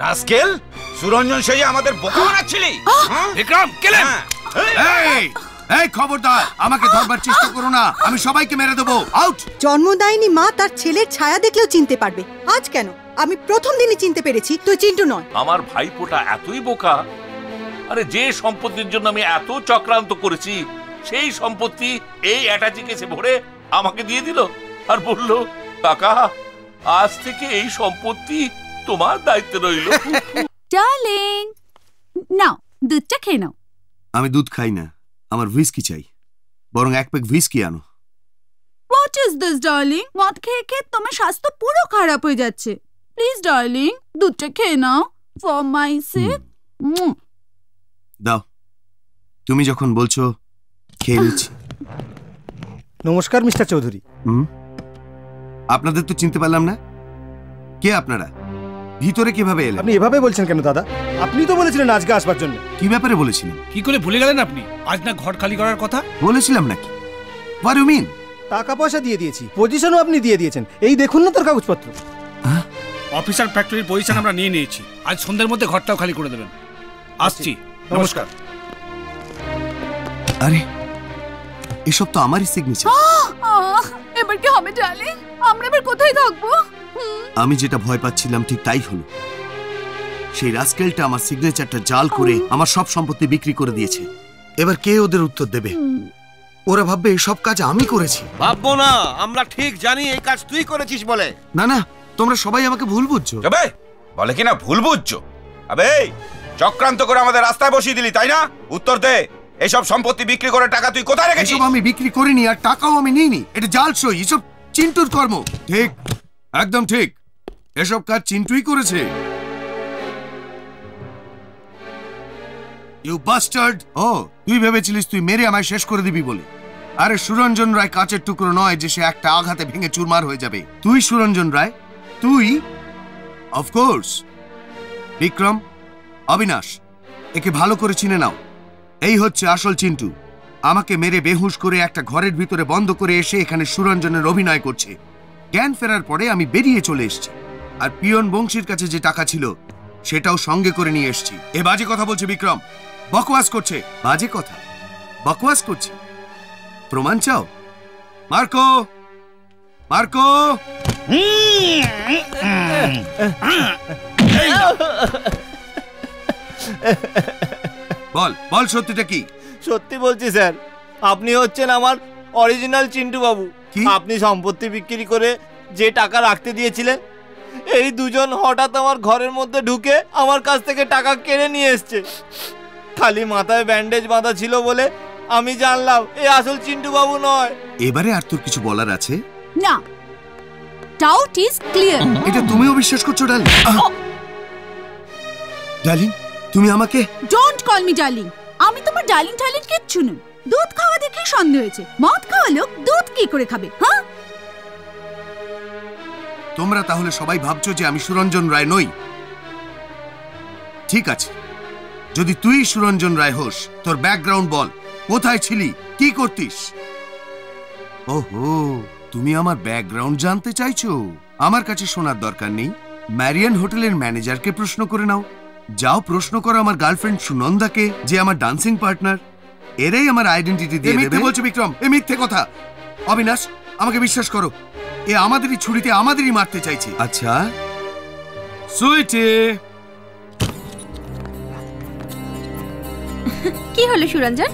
Rascal, Suranjan সেজে আমাদের বোকা বানাচ্ছিলি? বিক্রম, কেলেন। এই খবরদার, আমাকে ধরবার চেষ্টা করো না, আমি সবাইকে মেরে দেবো। আউট। জন্মদায়িনী মা তার ছেলের ছায়া দেখলেও চিনতে পারবে, আজ কেন? আমি প্রথম দিনই চিনতে পেরেছি তুই চিন্টু নয়। আমার ভাইপোটা এতই বোকা, আরে যে সম্পত্তির জন্য আমি এত চক্রান্ত করেছি সেই সম্পত্তি এই অ্যাটাচি কেসে ভরে আমাকে দিয়ে দিল আর বলল, কাকা আজ থেকে এই সম্পত্তি তোমার দায়িত্বে রইল। ডার্লিং, নাও দুধটা খেয়ে নাও। আমি দুধ খাই না, আমার হুইস্কি চাই, বরং এক প্যাক হুইস্কি আনো। What is this darling? মদ খেয়ে খেয়ে তোমার স্বাস্থ্য পুরো খারাপ হয়ে যাচ্ছে। প্লিজ ডার্লিং, দুধটা খেয়ে নাও ফর মাই সেক। দাও, তুমি যখন বলছো খেয়ে নিচ্ছি। নমস্কার মিস্টার চৌধুরী। আপনাদের তো চিনতে পারলাম না, কে আপনারা? ভিতরে কিভাবে এলেন? আপনি এভাবে বলছেন কেন দাদা? আপনি তো বলেছিলেন আজকে আসবার জন্য। কি ব্যাপারে বলেছিলেন? কি করে ভুলে গেলেন আপনি? আজ না ঘর খালি করার কথা বলেছিলাম নাকি? What you mean? টাকা পয়সা দিয়ে দিয়েছি, পজিশনও আপনি দিয়ে দিয়েছেন, এই দেখুন না তোর কাগজপত্র। অফিসার ফ্যাক্টরির পজিশন আমরা নিয়ে নিয়েছি, আজ সন্ধ্যের মধ্যে ঘরটাও খালি করে দেবেন। আসছি, নমস্কার। আরে এসব তো আমারই সিগনেচার। এবার কি হবে ডার্লিং? আমরা এবার কোথায় থাকবো? আমি যেটা ভয় পাচ্ছিলাম ঠিক তাই হলো। সেই রাস্কেলটা আমার সিগনেচারটা জাল করে আমার সব সম্পত্তি বিক্রি করে দিয়েছে। এবার কে ওদের উত্তর দেবে? ওরা ভাববে এই সব কাজ আমি করেছি। ভাববো না, আমরা ঠিক জানি এই কাজ তুই করেছিস বলে। না না, তোমরা সবাই আমাকে ভুল বুঝছো। যাবে বলে কিনা ভুল বুঝছো? আবে চক্রান্ত করে আমাদের রাস্তায় বসিয়ে দিলি, তাই না? উত্তর দে, এসব সম্পত্তি বিক্রি করে টাকা তুই কোথায় রেখেছিস? এসব আমি বিক্রি করিনি, আর টাকাও আমি নিইনি। এটা জাল সই, এসব চিন্টুর কর্ম। ঠিক, একদম ঠিক, এসব কাজ চিন্টুই করেছে। You bastard! ও, তুই ভেবেছিলিস তুই মেরে আমায় শেষ করে দিবি বলে? আরে সুরঞ্জন রায় কাচের টুকরো নয় যে সে একটা আঘাতে ভেঙে চুরমার হয়ে যাবে। তুই সুরঞ্জন রায়, তুই অফকোর্স। বিক্রম, অবিনাশ, একে ভালো করে চিনে নাও। এই হচ্ছে আসল চিন্টু। আমাকে মেরে বেহুশ করে একটা ঘরের ভিতরে বন্ধ করে এসে এখানে সুরঞ্জনের অভিনয় করছে। জ্ঞান ফেরার পরে আমি বেরিয়ে চলে এসেছি, আর পিয়ন বংশীর কাছে যে টাকা ছিল সেটাও সঙ্গে করে নিয়ে এসেছি। এ বাজে কথা বলছে বিক্রম, বকওয়াস করছে। বাজে কথা বকওয়াস করছে, প্রমাণ চাও? Marco, Marco! বল বল, সত্যিটা কি? সত্যি বলছি স্যার, আপনি হচ্ছেন আমার অরিজিনাল চিন্টু বাবু। আপনি সম্পত্তি বিক্রি করে যে টাকা রাখতে দিয়েছিলেন, এই দুজন হঠাৎ আমার ঘরের মধ্যে ঢুকে আমার কাছ থেকে টাকা কেড়ে নিয়ে এসছে। খালি মাথায় ব্যান্ডেজ বাঁধা ছিল বলে আমি জানলাম এই আসল চিন্টু বাবু নয়। এবারে আর তোর কিছু বলার আছে? না, ডাউট ইজ ক্লিয়ার। এটা তুমিও বিশ্বাস করছো ডার্লিং? ডার্লিং, তুমি আমাকে ডোন্ট কল মি ডার্লিং। আমি তোমার ডার্লিং টার্লিং কিচ্ছু নই। দুধ খাওয়া দেখে সন্দেহ হয়েছে, মদ খাওয়া লোক দুধ কি করে খাবে? হ্যাঁ, তোমরা তাহলে সবাই ভাবছো যে আমি সুরঞ্জন রায় নই। ঠিক আছে, যদি তুই সুরঞ্জন রায় হোস, তোর ব্যাকগ্রাউন্ড বল, কোথায় ছিলি, কি করতিস? ওহো, তুমি আমার ব্যাকগ্রাউন্ড জানতে চাইছো? আমার কাছে শোনার দরকার নেই। ম্যারিয়ান হোটেলের ম্যানেজারকে প্রশ্ন করে নাও। যাও প্রশ্ন করো আমার গার্লফ্রেন্ড সুনন্দাকে, যে আমার ডান্সিং পার্টনার। এরাই আমার আইডেন্টিটি দিয়ে দেবে। বলছো বিক্রম, এ মিথ্যে কথা। অবিনাশ, আমাকে বিশ্বাস করো, এ আমাদেরই ছুরিতে আমাদেরই মারতে চাইছে। আচ্ছা সুইটি। কি হলো সুরঞ্জন?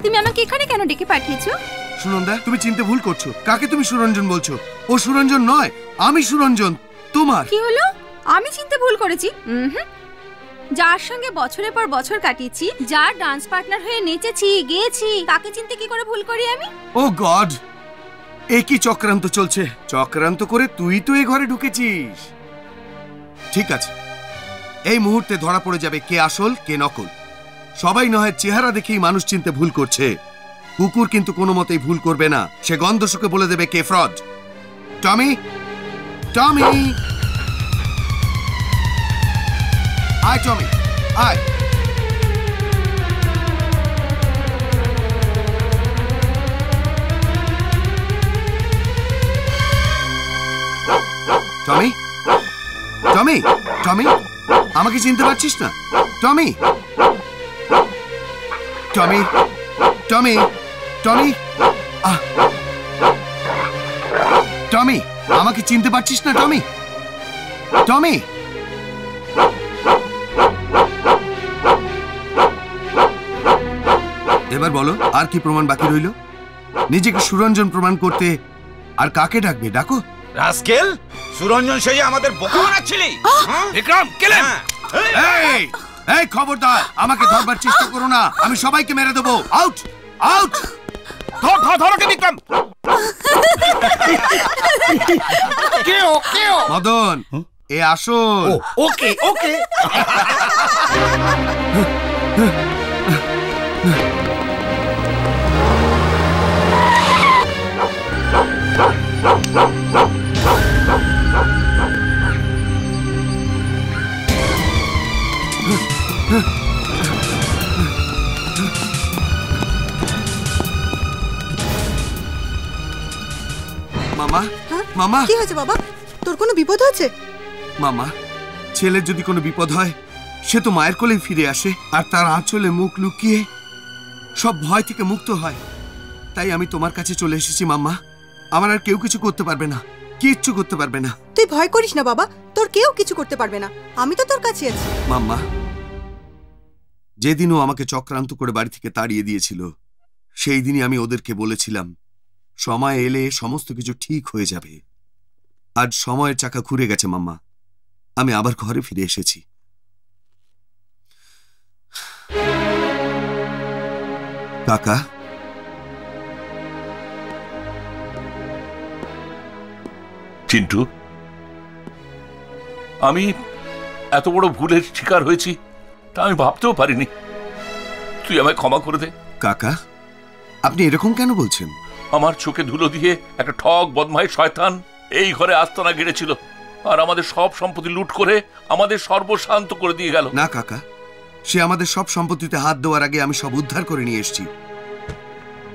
তুমি আমাকে এখানে কেন ডেকে পাঠিয়েছো? সুনন্দা, তুমি চিনতে ভুল করছো। কাকে তুমি সুরঞ্জন বলছো? ও সুরঞ্জন নয়, আমি সুরঞ্জন। তোমার কি হলো? আমি চিনতে ভুল করেছি? যার সঙ্গে বছরের পর বছর কাটিয়েছি, যার ডান্স পার্টনার হয়ে নেচেছি গেয়েছি, তাকে চিনতে কি করে ভুল করি আমি? ও গড, এ কি চক্রান্ত চলছে? চক্রান্ত করে তুই তো এই ঘরে ঢুকেছিস। ঠিক আছে, এই মুহূর্তে ধরা পড়ে যাবে কে আসল কে নকল। সবাই নয় চেহারা দেখেই মানুষ চিনতে ভুল করছে, কুকুর কিন্তু কোনো মতেই ভুল করবে না। সে গন্ধ শুকে বলে দেবে কে ফ্রড। টমি, টমি, আয় টমি, আয়। টমি, টমি, টমি, আমাকে চিনতে পারছিস না? টমি, টমি, টমি, টমি, টমি, আমাকে চিনতে পারছিস না? টমি, টমি, এবার বলো আর কি প্রমাণ বাকি রইল? নিজেকে সুরঞ্জন প্রমাণ করতে আর কাকে ডাকবে? ডাকো। রাস্কেল, সুরঞ্জন সেই আমাদের বোকা বানাচ্ছিলি? বিক্রম, কেলেন! এই, এই খবরদার, আমাকে ধরবার চেষ্টা করো না, আমি সবাইকে মেরে দেবো। Out, out! ধর ধর ধর ওকে বিক্রম! মদন, এ আসল। ওকে ওকে। মামা, মামা, কি হয়েছে বাবা? তোর কোনো বিপদ হয়েছে? মামা, ছেলের যদি কোনো বিপদ হয় সে তো মায়ের কোলেই ফিরে আসে আর তার আঁচলে মুখ লুকিয়ে সব ভয় থেকে মুক্ত হয়। তাই আমি তোমার কাছে চলে এসেছি মাম্মা। আমার আর কেউ কিছু করতে পারবে না, কিচ্ছু করতে পারবে না। তুই ভয় করিস না বাবা, তোর কেউ কিছু করতে পারবে না, আমি তো তোর কাছে আছি। মাম্মা, যেদিনও আমাকে চক্রান্ত করে বাড়ি থেকে তাড়িয়ে দিয়েছিল সেই দিনই আমি ওদেরকে বলেছিলাম সময় এলে সমস্ত কিছু ঠিক হয়ে যাবে। আজ সময়ের চাকা ঘুরে গেছে মাম্মা, আমি আবার ঘরে ফিরে এসেছি। কাকা, চিন্টু, আমি এত বড় ভুলের শিকার হয়েছি তা আমি ভাবতেও পারিনি। তুই আমায় ক্ষমা করে দে। কাকা, আপনি এরকম কেন বলছেন? আমার চোখে ধুলো দিয়ে একটা ঠক বদমাই শয়তান এই ঘরে আস্তানা গেড়েছিল আর আমাদের সব সম্পত্তি লুট করে আমাদের সর্বশান্ত করে দিয়ে গেল। না কাকা, সে আমাদের সব সম্পত্তিতে হাত দেওয়ার আগে আমি সব উদ্ধার করে নিয়ে এসেছি।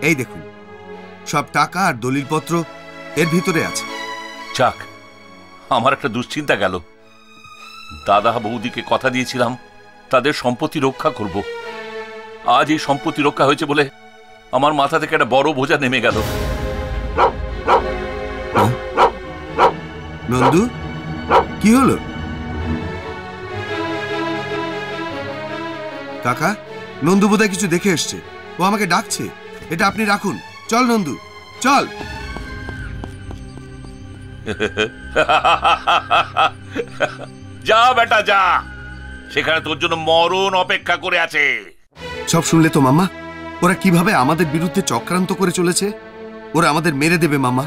এই দেখুন, সব টাকা আর দলিলপত্র এর ভিতরে আছে। যাক, আমার একটা দুশ্চিন্তা গেল। দাদা বৌদিকে কথা দিয়েছিলাম তাদের সম্পত্তি রক্ষা করব। আজ এই সম্পত্তি রক্ষা হয়েছে বলে আমার মাথা থেকে একটা বড় বোঝা নেমে গেল। নন্দু, কি হলো? কাকা, নন্দু বোধহয় কিছু দেখে এসছে, ও আমাকে ডাকছে। এটা আপনি রাখুন। চল নন্দু, চল। যা বেটা যা, সেখানে তোর জন্য মরণ অপেক্ষা করে আছে। সব শুনলে তো মাম্মা? ওরা কিভাবে আমাদের বিরুদ্ধে চক্রান্ত করে চলেছে। ওরা আমাদের মেরে দেবে মাম্মা।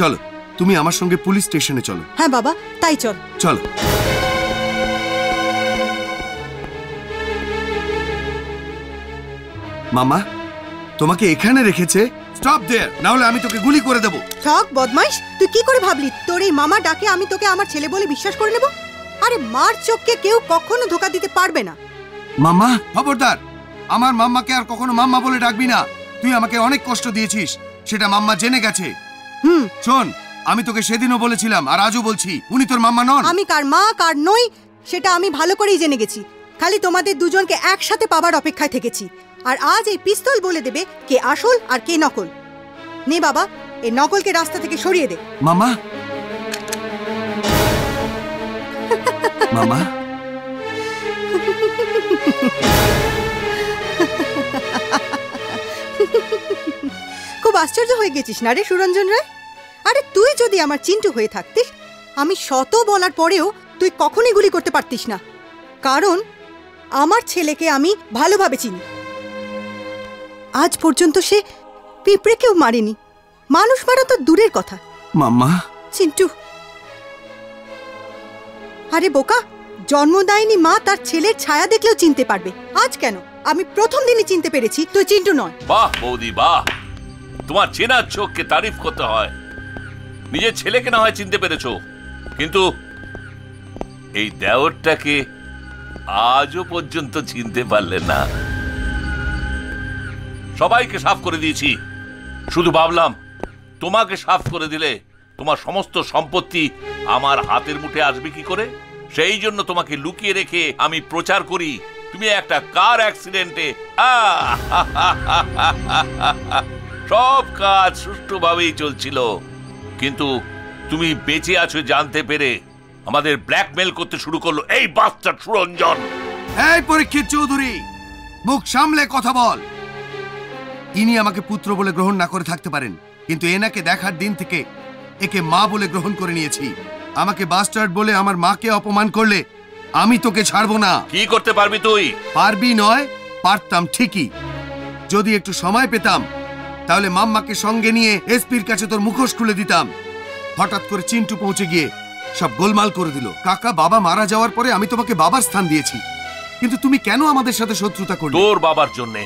চলো, তুমি আমার সঙ্গে পুলিশ স্টেশনে চলো। হ্যাঁ বাবা, তাই চল। চলো। মামা, তোমাকে এখানে রেখেছে। স্টপ দেয়ার, না হলে আমি তোকে গুলি করে দেবো। ঠক বদমাইশ, তুই কি করে ভাবলি তোর এই মামা ডাকে আমি তোকে আমার ছেলে বলে বিশ্বাস করে নেব? আরে মার চোখকে কেউ কখনো ধোকা দিতে পারবে না। মাম্মা, খবরদার, আমার মাম্মাকে আর কখনো মাম্মা বলে ডাকবি না। তুই আমাকে অনেক কষ্ট দিয়েছিস, সেটা মাম্মা জেনে গেছে। শোন, আমি তোকে সেদিনও বলেছিলাম আর আজও বলছি, উনি তোর মাম্মা নন। আমি কার মা কার নই সেটা আমি ভালো করেই জেনে গেছি। খালি তোমাদের দুজনকে একসাথে পাবার অপেক্ষায় থেকেছি। আর আজ এই পিস্তল বলে দেবে কে আসল আর কে নকল। নে বাবা, এই নকলকে রাস্তা থেকে সরিয়ে দে। মামা, মামা, খুব আশ্চর্য হয়ে গেছিস না রে সুরঞ্জন রায়? আরে তুই যদি আমার চিন্টু হয়ে থাকতিস, আমি শত বলার পরেও তুই কখনই গুলি করতে পারতিস না। কারণ আমার ছেলেকে আমি ভালোভাবে চিনি। আজ পর্যন্ত সে পিঁপড়েকেও মারেনি, মানুষ মারা তো দূরের কথা। মাম্মা, চিন্টু, আরে বোকা, জন্মদায়িনী মা তার ছেলের ছায়া দেখলেও চিনতে পারবে। আজ কেন? আমি প্রথম দিনই চিনতে পেরেছি তুই চিন্টু নয়। বাহ বৌদি বাহ, তোমার চেনার চোখকে তারিফ করতে হয়। নিজের ছেলেকে না হয় চিনতে পেরেছো, কিন্তু এই দেওরটাকে আজও পর্যন্ত চিনতে পারলে না। সবাইকে সাফ করে দিয়েছি, শুধু ভাবলাম তোমাকে সাফ করে দিলে তোমার সমস্ত সম্পত্তি আমার হাতের মুঠে আসবে কি করে, সেই জন্য তোমাকে লুকিয়ে রেখে আমি প্রচার করি তুমি একটা কার অ্যাক্সিডেন্টে। সব কাজ সুষ্ঠুভাবেই চলছিল, কিন্তু তুমি বেঁচে আছো জানতে পেরে আমাদের ব্ল্যাকমেল করতে শুরু করলো এই বাস্টার্ড সুরঞ্জন। এই পরীক্ষিত চৌধুরী, মুখ সামলে কথা বল। ইনি আমাকে পুত্র বলে গ্রহণ না করে থাকতে পারেন, কিন্তু এনাকে দেখার দিন থেকে একে মা বলে গ্রহণ করে নিয়েছি। আমাকে বাস্টার্ড বলে আমার মাকে অপমান করলে আমি তোকে ছাড়বো না। কি করতে পারবি তুই? পারবি নয়, পারতাম ঠিকই। যদি একটু সময় পেতাম তাহলে মাম্মাকে সঙ্গে নিয়ে এসপির কাছে তোর মুখোশ খুলে দিতাম। হঠাৎ করে চিন্টু পৌঁছে গিয়ে সব গোলমাল করে দিল। কাকা বাবা মারা যাওয়ার পরে আমি তোমাকে বাবার স্থান দিয়েছি, কিন্তু তুমি কেন আমাদের সাথে শত্রুতা করলে? তোর বাবার জন্যে।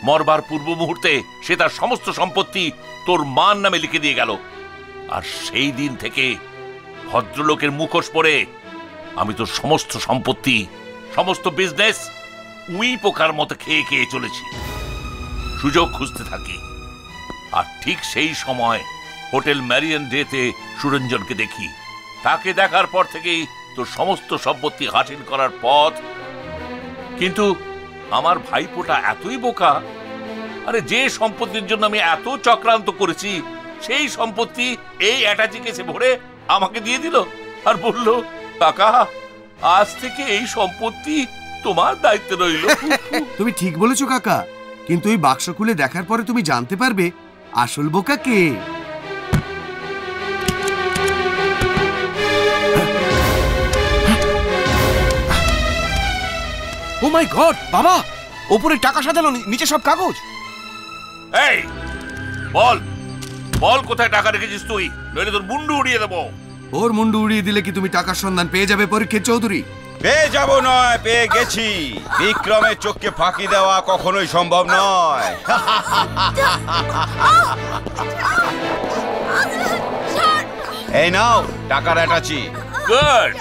মরবার পূর্ব মুহূর্তে সে তার সমস্ত সম্পত্তি তোর মার নামে লিখে দিয়ে গেল, আর সেই দিন থেকে ভদ্রলোকের মুখোশ পরে আমি তোর সমস্ত সম্পত্তি, সমস্ত বিজনেস উই পোকার মতো খেয়ে খেয়ে চলেছি। সুযোগ খুঁজতে থাকি, আর ঠিক সেই সময় হোটেল ম্যারিয়ন ডেতে সুরঞ্জনকে দেখি। তাকে দেখার পর থেকেই তোর সমস্ত সম্পত্তি হাসিল করার পথ। কিন্তু আমার ভাইপোটা এতই বোকা, আরে যে সম্পত্তির জন্য আমি এত চক্রান্ত করেছি সেই সম্পত্তি এই অ্যাটাচি কেসে ভরে আমাকে দিয়ে দিল, আর বলল কাকা আজ থেকে এই সম্পত্তি তোমার দায়িত্বে রইল। তুমি ঠিক বলেছো কাকা, কিন্তু ওই বাক্স খুলে দেখার পরে তুমি জানতে পারবে আসল বোকা কে। ও মাই গড, বাবা উপরে টাকা সাজানো, নিচে সব কাগজ। এই বল বল কোথায় টাকা রেখেছিস তুই, নইলে তোর মুন্ডু উড়িয়ে দেবো। ওর মুন্ডু উড়িয়ে দিলে কি তুমি টাকার সন্ধান পেয়ে যাবে পরীক্ষিত চৌধুরী? পেয়ে যাব নয়, পেয়ে গেছি। বিক্রমের চোখকে ফাঁকি দেওয়া কখনোই সম্ভব নয়। এই নাও টাকার অ্যাটাচি। গুড।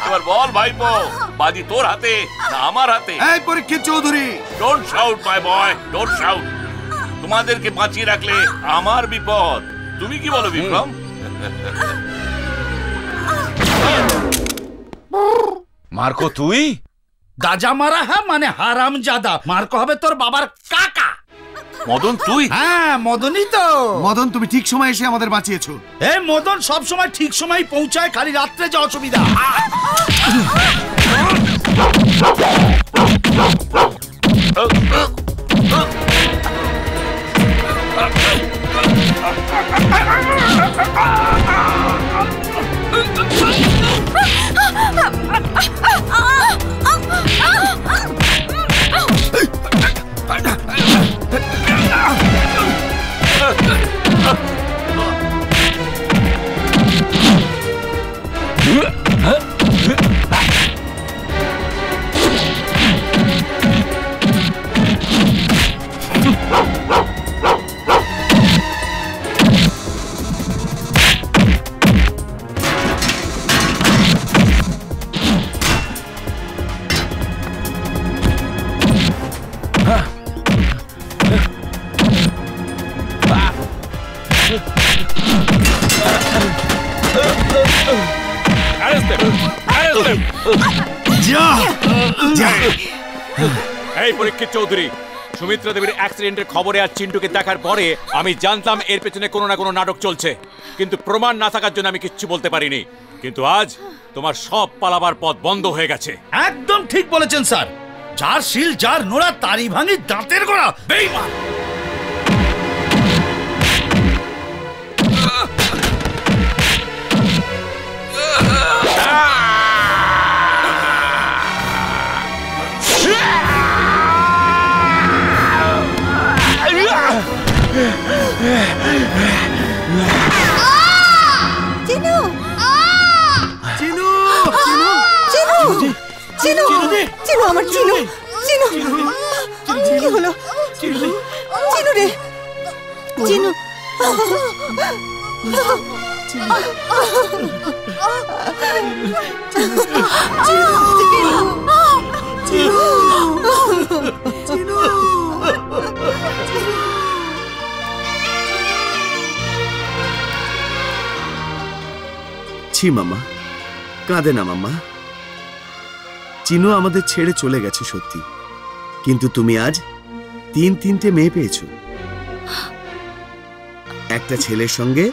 এবার বল ভাইপো, বাজি তোর হাতে না আমার হাতে? এই Parikshit Chowdhury, don't shout my boy, don't shout. তোমাদেরকে বাঁচিয়ে রাখলে আমার বিপদ। তুমি কি বলো বিক্রম? মার্কো তুই? দাজা মারা, হ্যাঁ মানে হারাম জাদা। মার্কো হবে তোর বাবার কাকা। মদন তুই? হ্যাঁ মদনই তো। মদন তুমি ঠিক সময় এসে আমাদের বাঁচিয়েছো। এই মদন সব সময় ঠিক সময় পৌঁছায়, খালি রাত্রে যে অসুবিধা। এই পরীক্ষিত চৌধুরী, সুমিত্রা দেবীর অ্যাক্সিডেন্টের খবরে আর চিন্টুকে দেখার পরে আমি জানতাম এর পেছনে কোনো না কোনো নাটক চলছে, কিন্তু প্রমাণ না থাকার জন্য আমি কিচ্ছু বলতে পারিনি। কিন্তু আজ তোমার সব পালাবার পথ বন্ধ হয়ে গেছে। একদম ঠিক বলেছেন স্যার। যার শিল যার নোড়া তারই ভাঙি দাঁতের গোড়া। বেঈমান। চিনু, চিনু, চিনু, চিনু, চিনু, চিনু, আমার চিনু, চিনু, কি হলো? চিনু রে, চিনু, ছি মামা, কাঁদে না মামা। চিনু আমাদের ছেড়ে চলে গেছে সত্যি, কিন্তু তুমি আজ তিনটে মেয়ে পেয়েছো। একটা ছেলের সঙ্গে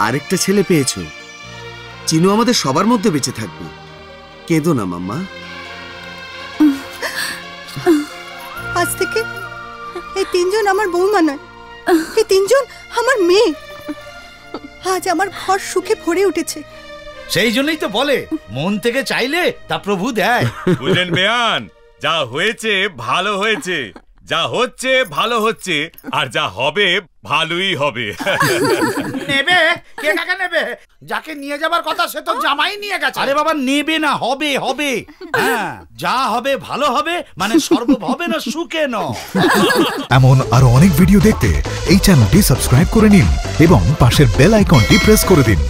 আরেকটা ছেলে পেয়েছো। চিনু আমাদের সবার মধ্যে বেঁচে থাকবে। কেঁদো না মাম্মা। আজ থেকে এই তিনজন আমার বৌমা নয়, এই তিনজন আমার মেয়ে। আজ আমার ঘর সুখে ভরে উঠেছে। সেই জন্যই তো বলে মন থেকে চাইলে তা প্রভু দেয়। বুঝলেন বেয়ান, যা হয়েছে ভালো হয়েছে, যা হচ্ছে ভালো হচ্ছে, আর যা হবে ভালোই হবে। নেবে কে কাকে নেবে? যাকে নিয়ে যাবার কথা সে তো জামাই নিয়ে গেছে। আরে বাবা নেবে না, হবে হবে। হ্যাঁ, যা হবে ভালো হবে, মানে সর্বভবে না সুখে ন। এমন আরো অনেক ভিডিও দেখতে এই চ্যানেলটি সাবস্ক্রাইব করে নিন এবং পাশের বেল আইকনটি প্রেস করে দিন।